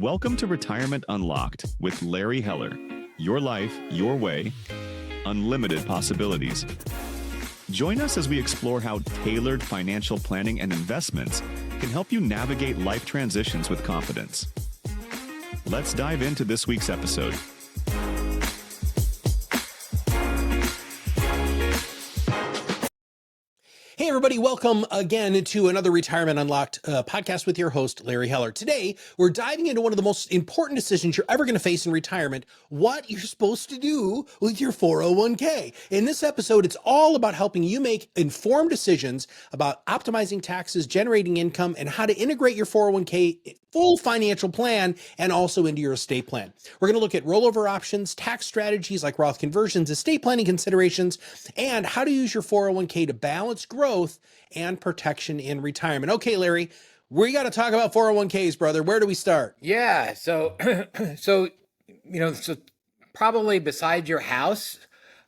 Welcome to Retirement Unlocked with Larry Heller. Your life, your way, unlimited possibilities. Join us as we explore how tailored financial planning and investments can help you navigate life transitions with confidence. Let's dive into this week's episode. Hey everybody, welcome again to another Retirement Unlocked podcast with your host, Larry Heller. Today, we're diving into one of the most important decisions you're ever going to face in retirement, what you're supposed to do with your 401k. In this episode, it's all about helping you make informed decisions about optimizing taxes, generating income, and how to integrate your 401k full financial plan and also into your estate plan. We're going to look at rollover options, tax strategies like Roth conversions, estate planning considerations, and how to use your 401k to balance growth and protection in retirement. Okay, Larry, we got to talk about 401ks, brother. Where do we start? Yeah, so probably beside your house,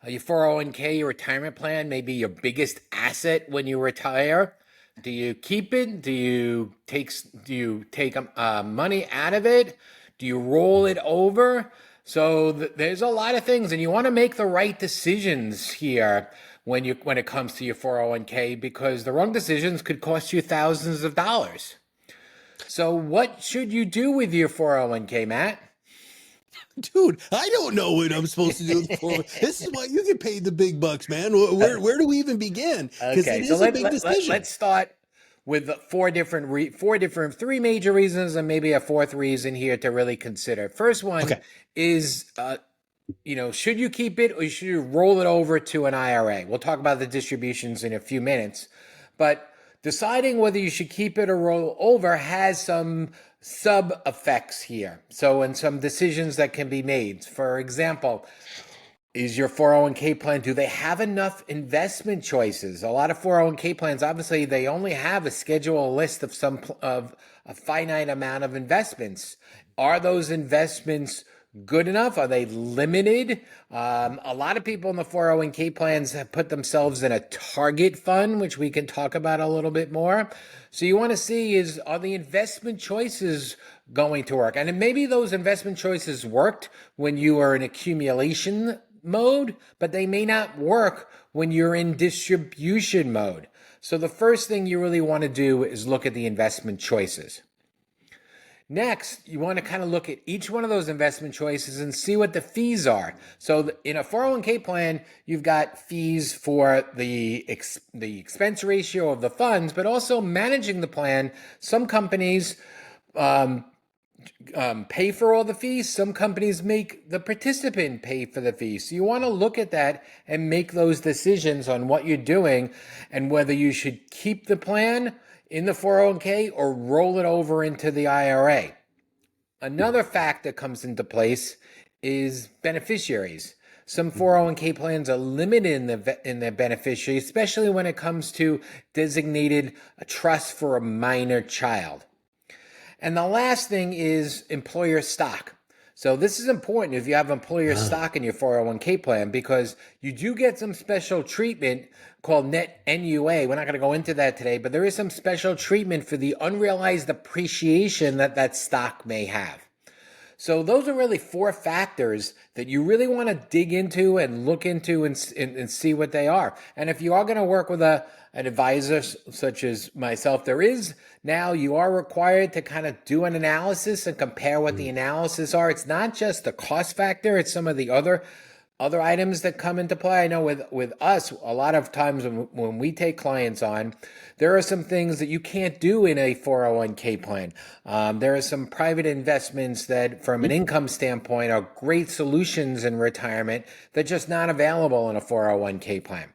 your 401k, your retirement plan may be your biggest asset when you retire. Do you keep it? Do you take money out of it? Do you roll it over? So there's a lot of things, and you want to make the right decisions here when it comes to your 401k, because the wrong decisions could cost you thousands of dollars. So what should you do with your 401k, Matt? Dude, I don't know what I'm supposed to do with 401k. This is why you get paid the big bucks, man. Where do we even begin? Because it is a big decision. Let's start with three major reasons and maybe a fourth reason here to really consider. First one is, should you keep it or should you roll it over to an IRA? We'll talk about the distributions in a few minutes, but deciding whether you should keep it or roll over has some sub effects here. So, and some decisions that can be made. For example, is your 401k plan, do they have enough investment choices? A lot of 401k plans, obviously, they only have a schedule list of a finite amount of investments. Are those investments good enough? Are they limited? A lot of people in the 401k plans have put themselves in a target fund, which we can talk about a little bit more. So you want to see are the investment choices going to work? And maybe those investment choices worked when you are in accumulation mode, but they may not work when you're in distribution mode. So the first thing you really want to do is look at the investment choices. Next, you want to kind of look at each one of those investment choices and see what the fees are. So in a 401k plan, you've got fees for the expense ratio of the funds, but also managing the plan. Some companies pay for all the fees. Some companies make the participant pay for the fees. So you want to look at that and make those decisions on what you're doing and whether you should keep the plan in the 401k or roll it over into the IRA. Another fact that comes into place is beneficiaries. Some 401k plans are limited in their beneficiaries, especially when it comes to designated a trust for a minor child. And the last thing is employer stock. So this is important if you have employer stock in your 401k plan, because you do get some special treatment called net NUA. We're not going to go into that today, but there is some special treatment for the unrealized appreciation that stock may have. So those are really four factors that you really want to dig into and look into and see what they are. And if you are going to work with an advisor such as myself, you are required to kind of do an analysis and compare what the analysis are. It's not just the cost factor, it's some of the other items that come into play. I know with us, a lot of times when we take clients on, there are some things that you can't do in a 401k plan. There are some private investments that from an income standpoint are great solutions in retirement that just not available in a 401k plan.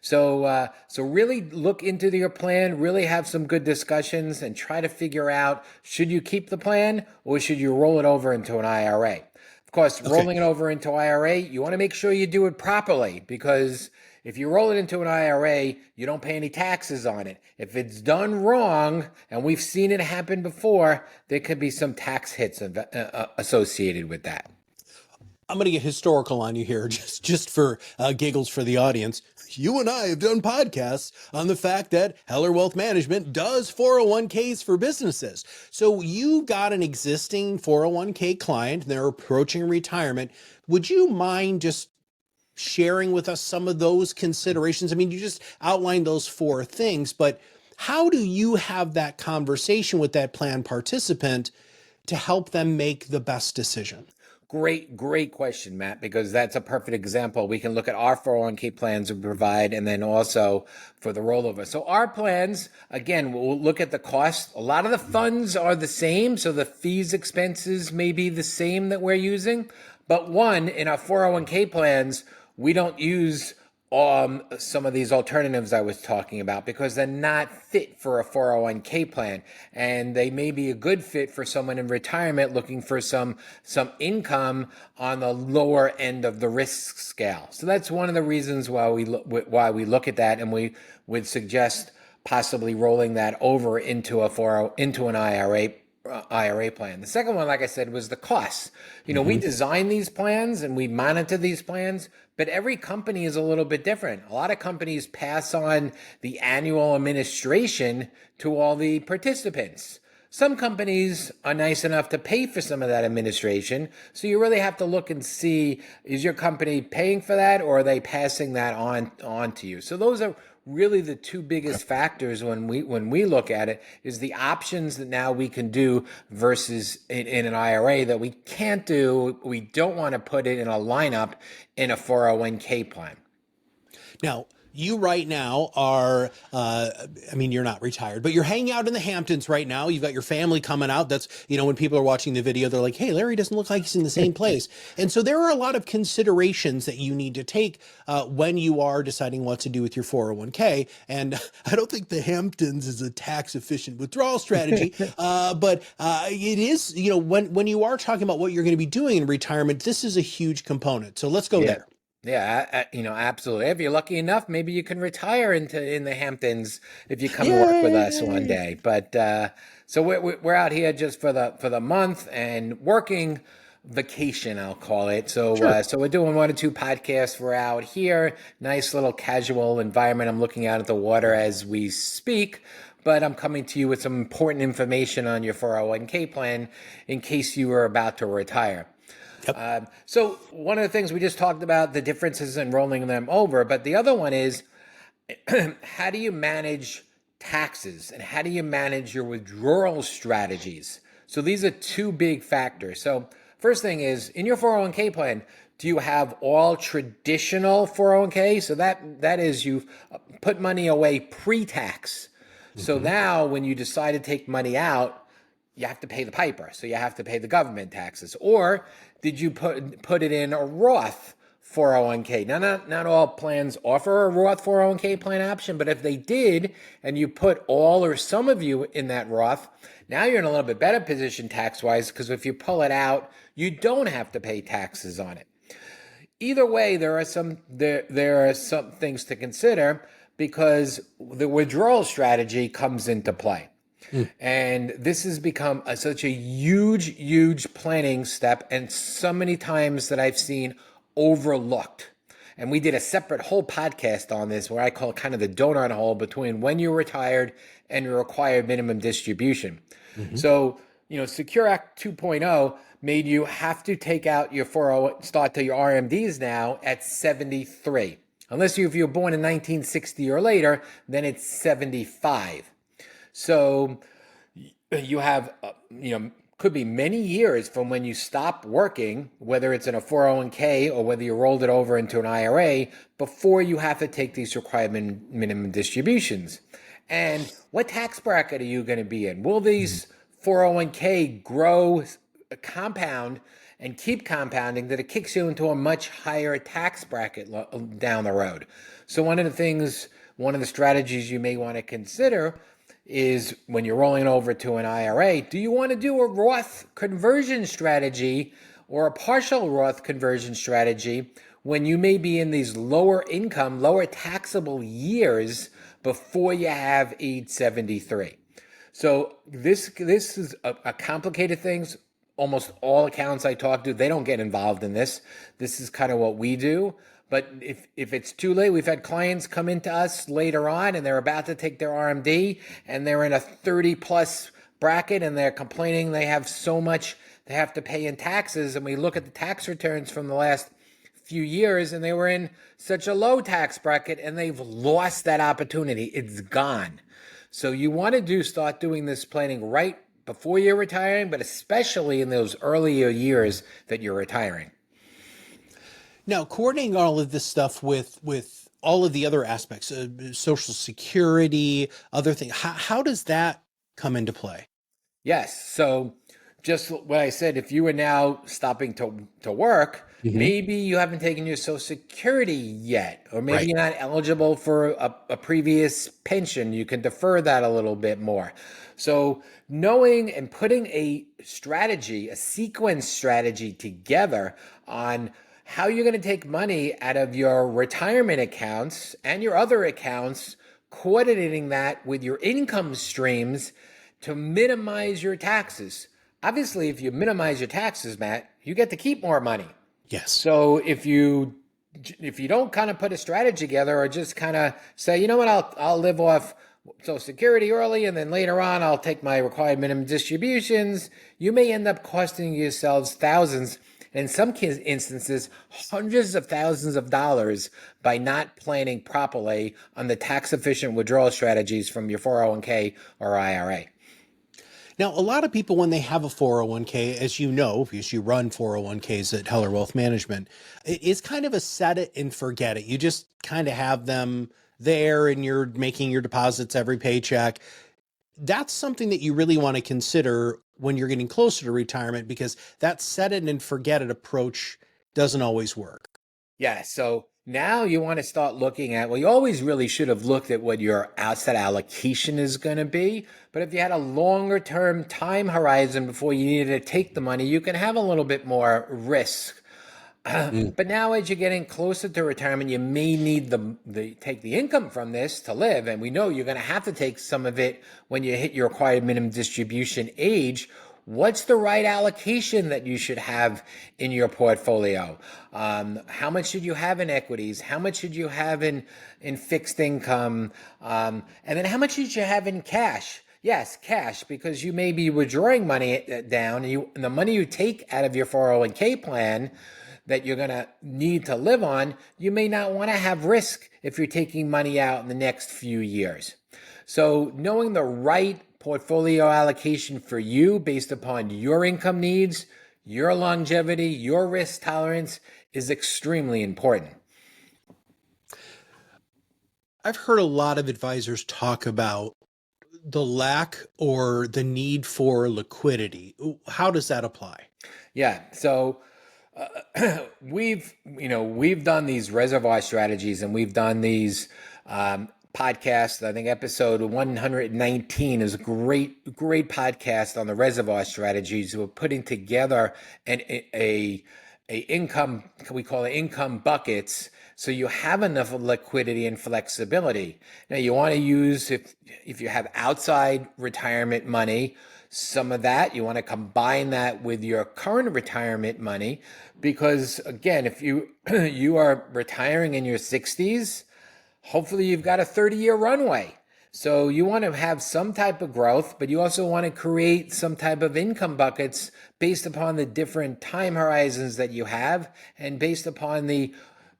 So really look into your plan, really have some good discussions and try to figure out, should you keep the plan or should you roll it over into an IRA? Of course, rolling it over into IRA, you want to make sure you do it properly, because if you roll it into an IRA, you don't pay any taxes on it. If it's done wrong, and we've seen it happen before, there could be some tax hits associated with that. I'm going to get historical on you here, just for giggles for the audience. you and I have done podcasts on the fact that Heller Wealth Management does 401ks for businesses. So you've got an existing 401k client, and they're approaching retirement. Would you mind just sharing with us some of those considerations? I mean, you just outlined those four things, but how do you have that conversation with that plan participant to help them make the best decision? Great question, Matt, because that's a perfect example. We can look at our 401k plans we provide and then also for the rollover. So our plans, again, we'll look at the cost. A lot of the funds are the same, so the fees, expenses may be the same that we're using. But one, in our 401k plans, we don't use some of these alternatives I was talking about because they're not fit for a 401k plan, and they may be a good fit for someone in retirement looking for some income on the lower end of the risk scale. So that's one of the reasons why we look at that, and we would suggest possibly rolling that over into an IRA plan. The second one, like I said, was the costs. We design these plans and we monitor these plans, but every company is a little bit different. A lot of companies pass on the annual administration to all the participants. Some companies are nice enough to pay for some of that administration. So you really have to look and see, is your company paying for that or are they passing that on to you? So those are really the two biggest factors when we look at it, is the options that now we can do versus in an IRA that we can't do. We don't want to put it in a lineup in a 401k plan. Now, you right now are, you're not retired, but you're hanging out in the Hamptons right now. You've got your family coming out. That's, when people are watching the video, they're like, hey, Larry doesn't look like he's in the same place. And so there are a lot of considerations that you need to take when you are deciding what to do with your 401k. And I don't think the Hamptons is a tax efficient withdrawal strategy, but it is, when you are talking about what you're going to be doing in retirement, this is a huge component. So let's go there. Yeah, absolutely. If you're lucky enough, maybe you can retire in the Hamptons if you come to work with us one day. But so we're out here just for the month and working vacation, I'll call it. So Sure. So we're doing 1 or 2 podcasts. We're out here, nice little casual environment. I'm looking out at the water as we speak. But I'm coming to you with some important information on your 401k plan in case you were about to retire. Yep. So one of the things we just talked about, the differences in rolling them over, but the other one is how do you manage taxes and how do you manage your withdrawal strategies? So these are two big factors. So first thing is, in your 401k plan, do you have all traditional 401k? So that is, you've put money away pre-tax. So now when you decide to take money out, you have to pay the piper. So you have to pay the government taxes. Or did you put it in a Roth 401k? Now, not all plans offer a Roth 401k plan option, but if they did, and you put all or some of you in that Roth, now you're in a little bit better position tax-wise, because if you pull it out, you don't have to pay taxes on it. Either way, there are some things to consider because the withdrawal strategy comes into play. And this has become such a huge planning step, and so many times that I've seen overlooked. And we did a separate whole podcast on this where I call it kind of the donut hole between when you're retired and your required minimum distribution. So, Secure Act 2.0 made you have to take out your start to your RMDs now at 73. Unless if you were born in 1960 or later, then it's 75. So you have, could be many years from when you stop working, whether it's in a 401k or whether you rolled it over into an IRA, before you have to take these required minimum distributions. And what tax bracket are you going to be in? Will these 401k grow, compound, and keep compounding that it kicks you into a much higher tax bracket down the road? So one of the strategies you may want to consider is when you're rolling over to an IRA, do you want to do a Roth conversion strategy or a partial Roth conversion strategy when you may be in these lower income, lower taxable years before you have age 73? So this is a complicated thing. almost all accounts I talk to, they don't get involved in this. This is kind of what we do. But if it's too late, we've had clients come into us later on and they're about to take their RMD and they're in a 30 plus bracket and they're complaining they have so much they have to pay in taxes. And we look at the tax returns from the last few years and they were in such a low tax bracket and they've lost that opportunity. It's gone. So you want to start doing this planning right before you're retiring, but especially in those earlier years that you're retiring. Now, coordinating all of this stuff with all of the other aspects, Social Security, other things, how does that come into play? Yes. So just what I said, if you are now stopping to work, maybe you haven't taken your Social Security yet, or maybe Right. you're not eligible for a previous pension. You can defer that a little bit more. So knowing and putting a strategy, a sequence strategy together on how you're going to take money out of your retirement accounts and your other accounts, coordinating that with your income streams to minimize your taxes. Obviously, if you minimize your taxes, Matt, you get to keep more money. Yes. So if you don't kind of put a strategy together or just kind of say, you know what, I'll live off Social Security early and then later on I'll take my required minimum distributions, you may end up costing yourselves thousands, in some instances, hundreds of thousands of dollars by not planning properly on the tax efficient withdrawal strategies from your 401k or IRA. Now, a lot of people, when they have a 401k, as you know, because you run 401ks at Heller Wealth Management, it's kind of a set it and forget it. You just kind of have them there and you're making your deposits every paycheck. That's something that you really want to consider when you're getting closer to retirement, because that set it and forget it approach doesn't always work. Yeah, so now you want to start looking at, well, you always really should have looked at what your asset allocation is going to be. But if you had a longer term time horizon before you needed to take the money, you can have a little bit more risk. But now as you're getting closer to retirement, you may need take the income from this to live. And we know you're going to have to take some of it when you hit your required minimum distribution age. What's the right allocation that you should have in your portfolio? How much should you have in equities? How much should you have in fixed income? And then how much should you have in cash? Yes, cash, because you may be withdrawing money down and the money you take out of your 401k plan that you're going to need to live on, you may not want to have risk if you're taking money out in the next few years. So knowing the right portfolio allocation for you based upon your income needs, your longevity, your risk tolerance is extremely important. I've heard a lot of advisors talk about the lack or the need for liquidity. How does that apply? Yeah. So we've done these reservoir strategies and we've done these podcasts. I think episode 119 is a great podcast on the reservoir strategies. We're putting together a income, we call it income buckets, so you have enough liquidity and flexibility. Now you want to use, if you have outside retirement money, some of that you want to combine that with your current retirement money, because again, if you are retiring in your 60s, hopefully you've got a 30-year runway. So you want to have some type of growth, but you also want to create some type of income buckets based upon the different time horizons that you have and based upon the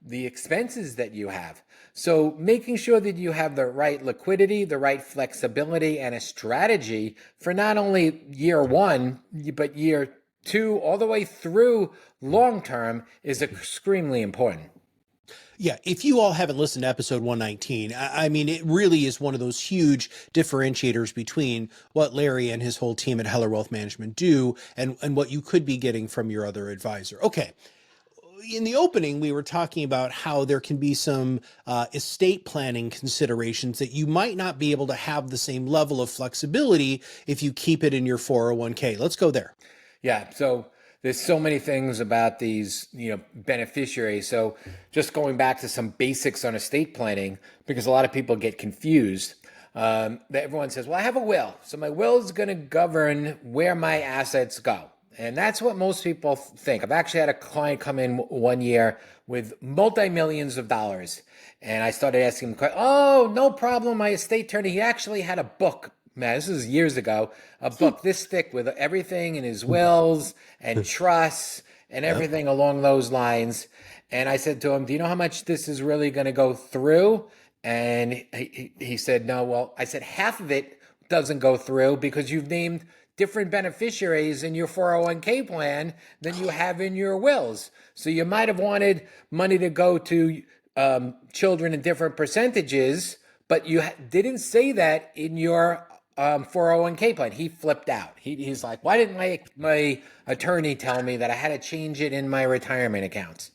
expenses that you have. So making sure that you have the right liquidity, the right flexibility, and a strategy for not only year one, but year two, all the way through long term is extremely important. Yeah, if you all haven't listened to episode 119, I mean, it really is one of those huge differentiators between what Larry and his whole team at Heller Wealth Management do and what you could be getting from your other advisor. Okay. In the opening, we were talking about how there can be some estate planning considerations that you might not be able to have the same level of flexibility if you keep it in your 401k. Let's go there. Yeah. So there's so many things about these, beneficiaries. So just going back to some basics on estate planning, because a lot of people get confused. That everyone says, well, I have a will. So my will is going to govern where my assets go. And that's what most people think. I've actually had a client come in one year with multi-millions of dollars. And I started asking him, oh, no problem. My estate attorney, he actually had a book. Man, this is years ago, a book this thick with everything in his wills and trusts and everything along those lines. And I said to him, do you know how much this is really going to go through? And he said, no. Well, I said, half of it doesn't go through because you've named different beneficiaries in your 401k plan than you have in your wills. So you might have wanted money to go to children in different percentages, but you didn't say that in your 401k plan. He flipped out. He's like, why didn't my attorney tell me that I had to change it in my retirement accounts?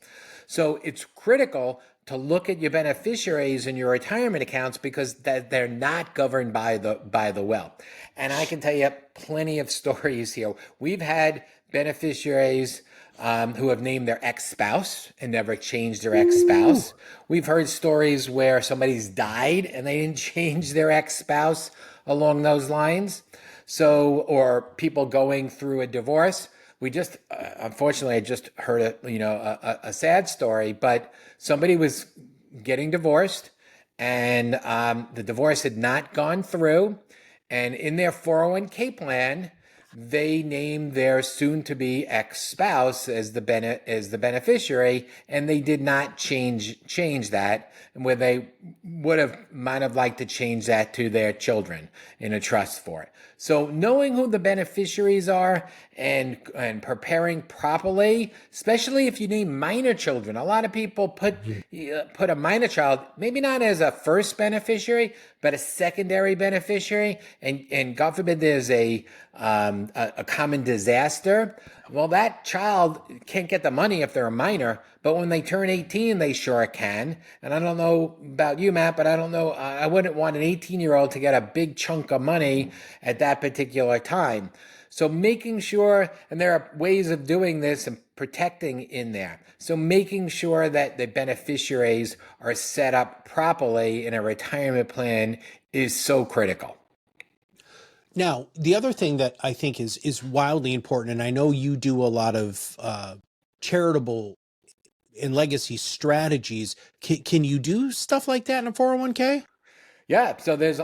So it's critical to look at your beneficiaries in your retirement accounts because they're not governed by the will. And I can tell you plenty of stories here. We've had beneficiaries who have named their ex-spouse and never changed their ex-spouse. We've heard stories where somebody's died and they didn't change their ex-spouse along those lines. So, or people going through a divorce. We just, unfortunately, I just heard a sad story, but somebody was getting divorced and the divorce had not gone through. And in their 401k plan, they named their soon-to-be ex-spouse as the beneficiary, and they did not change that, where they might have liked to change that to their children in a trust for it. So knowing who the beneficiaries are and preparing properly, especially if you name minor children. A lot of people put a minor child, maybe not as a first beneficiary, but a secondary beneficiary, and God forbid there's a common disaster. Well, that child can't get the money if they're a minor, but when they turn 18, they sure can. And I don't know about you, Matt, but I don't know. I wouldn't want an 18-year-old to get a big chunk of money at that particular time. So making sure, and there are ways of doing this and protecting in there. So making sure that the beneficiaries are set up properly in a retirement plan is so critical. Now, the other thing that I think is wildly important, and I know you do a lot of charitable and legacy strategies. Can you do stuff like that in a 401k? Yeah, so there's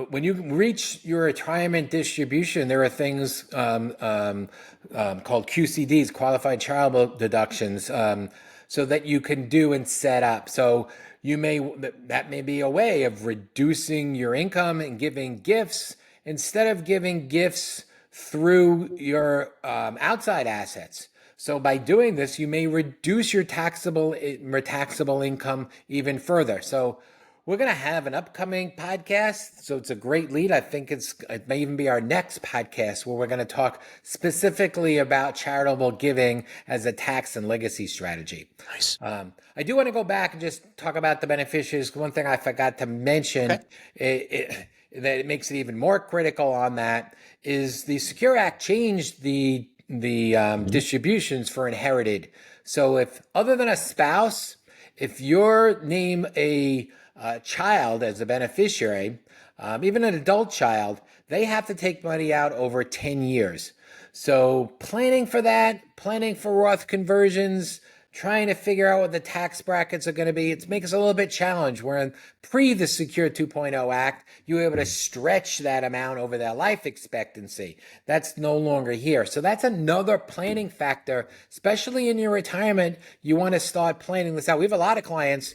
when you reach your retirement distribution, there are things called QCDs, qualified charitable deductions, so that you can do and set up. So that may be a way of reducing your income and giving gifts instead of giving gifts through your outside assets. So by doing this, you may reduce your taxable income even further. So we're going to have an upcoming podcast. So it's a great lead. I think it may even be our next podcast where we're going to talk specifically about charitable giving as a tax and legacy strategy. Nice. I do want to go back and just talk about the beneficiaries. One thing I forgot to mention, that it makes it even more critical on that, is the Secure Act changed the distributions for inherited. So if, other than a spouse, if you name a child as a beneficiary, even an adult child, they have to take money out over 10 years. So planning for that, planning for Roth conversions, trying to figure out what the tax brackets are going to be, it makes us a little bit challenged. Where pre the Secure 2.0 Act, you were able to stretch that amount over their life expectancy. That's no longer here. So that's another planning factor, especially in your retirement. You want to start planning this out. We have a lot of clients.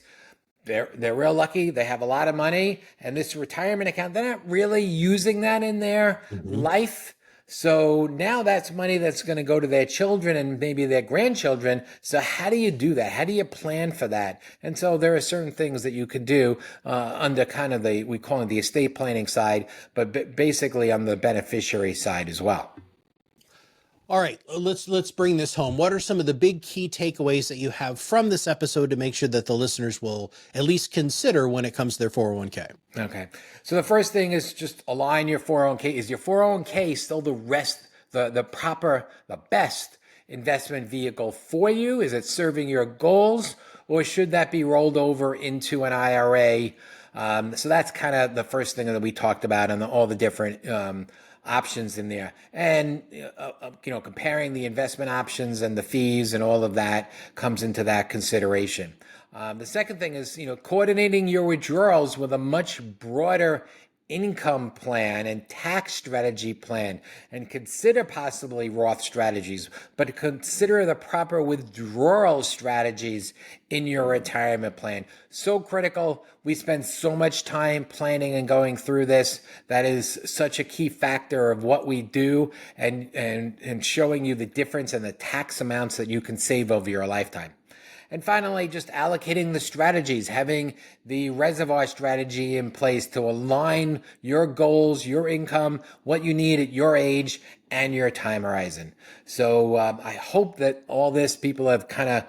They're real lucky. They have a lot of money, and this retirement account, they're not really using that in their life. So now that's money that's going to go to their children and maybe their grandchildren. So how do you do that? How do you plan for that? And so there are certain things that you can do under kind of we call it the estate planning side, but basically on the beneficiary side as well. All right, let's bring this home. What are some of the big key takeaways that you have from this episode to make sure that the listeners will at least consider when it comes to their 401k? Okay. So the first thing is just align your 401k. Is your 401k still the best investment vehicle for you? Is it serving your goals, or should that be rolled over into an IRA? So that's kind of the first thing that we talked about, and all the different options in there. And, comparing the investment options and the fees and all of that comes into that consideration. The second thing is, coordinating your withdrawals with a much broader income plan and tax strategy plan, and consider possibly Roth strategies, but consider the proper withdrawal strategies in your retirement plan. So critical. We spend so much time planning and going through this. That is such a key factor of what we do, and showing you the difference in the tax amounts that you can save over your lifetime. And finally, just allocating the strategies, having the reservoir strategy in place to align your goals, your income, what you need at your age and your time horizon. So I hope that all this people have kind of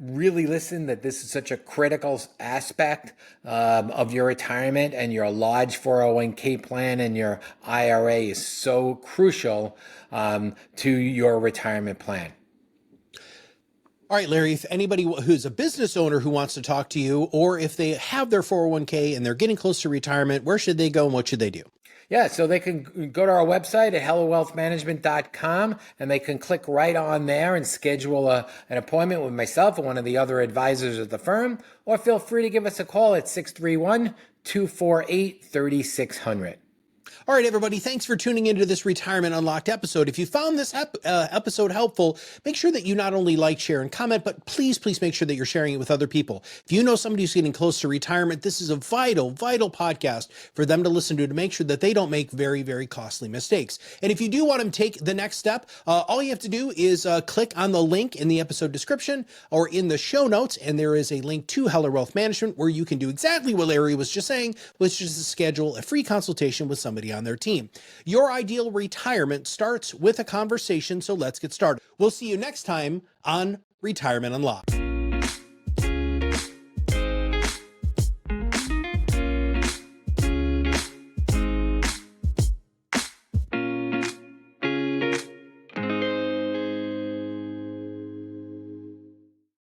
really listened, that this is such a critical aspect of your retirement, and your large 401k plan and your IRA is so crucial to your retirement plan. All right, Larry, if anybody who's a business owner who wants to talk to you, or if they have their 401k and they're getting close to retirement, where should they go and what should they do? Yeah, so they can go to our website at hellowealthmanagement.com, and they can click right on there and schedule an appointment with myself or one of the other advisors at the firm, or feel free to give us a call at 631-248-3600. All right, everybody, thanks for tuning into this Retirement Unlocked episode. If you found this episode helpful, make sure that you not only like, share, and comment, but please make sure that you're sharing it with other people. If you know somebody who's getting close to retirement, this is a vital podcast for them to listen to make sure that they don't make very, very costly mistakes. And if you do want to take the next step, all you have to do is click on the link in the episode description or in the show notes, and there is a link to Heller Wealth Management where you can do exactly what Larry was just saying, which is to schedule a free consultation with somebody on their team. Your ideal retirement starts with a conversation, so let's get started. We'll see you next time on Retirement Unlocked.